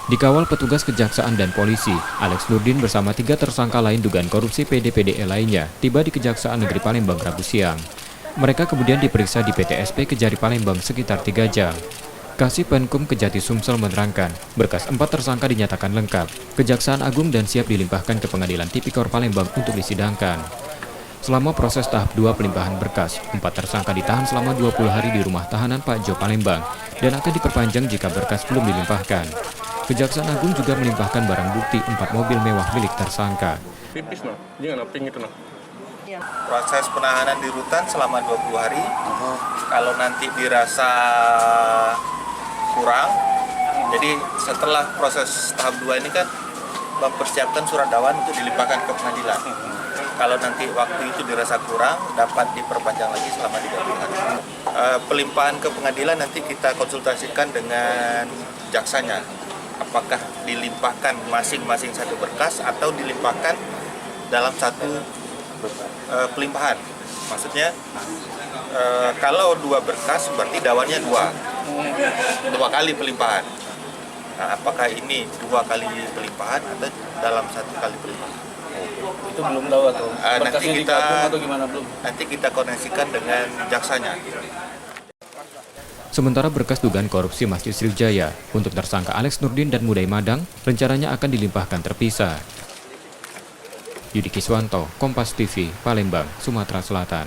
Dikawal petugas kejaksaan dan polisi, Alex Nurdin bersama 3 tersangka lain dugaan korupsi PD-PDE lainnya tiba di Kejaksaan Negeri Palembang Rabu siang. Mereka kemudian diperiksa di PTSP Kejari Palembang sekitar 3 jam. Kasih Penkum Kejati Sumsel menerangkan, berkas 4 tersangka dinyatakan lengkap, Kejaksaan Agung dan siap dilimpahkan ke Pengadilan Tipikor Palembang untuk disidangkan. Selama proses tahap 2 pelimpahan berkas, 4 tersangka ditahan selama 20 hari di rumah tahanan Pak Jo Palembang dan akan diperpanjang jika berkas belum dilimpahkan. Kejaksaan Agung juga melimpahkan barang bukti 4 mobil mewah milik tersangka. Tipis no, jangan pink itu no. Proses penahanan di rutan selama 20 hari. Kalau nanti dirasa kurang, jadi setelah proses tahap 2 ini kan mempersiapkan surat dakwaan untuk dilimpahkan ke pengadilan. Kalau nanti waktu itu dirasa kurang, dapat diperpanjang lagi selama 30 hari. Pelimpahan ke pengadilan nanti kita konsultasikan dengan jaksanya. Apakah dilimpahkan masing-masing satu berkas atau dilimpahkan dalam satu pelimpahan. Maksudnya kalau 2 berkas berarti dakwaannya 2 kali pelimpahan. Nah, apakah ini 2 kali pelimpahan atau dalam 1 kali pelimpahan? Itu belum tahu atau nanti kita atau gimana belum? Nanti kita koneksikan dengan jaksanya. Sementara berkas dugaan korupsi Masjid Sriwijaya untuk tersangka Alex Nurdin dan Mudai Madang rencananya akan dilimpahkan terpisah. Yudi Kiswanto, Kompas TV, Palembang, Sumatera Selatan.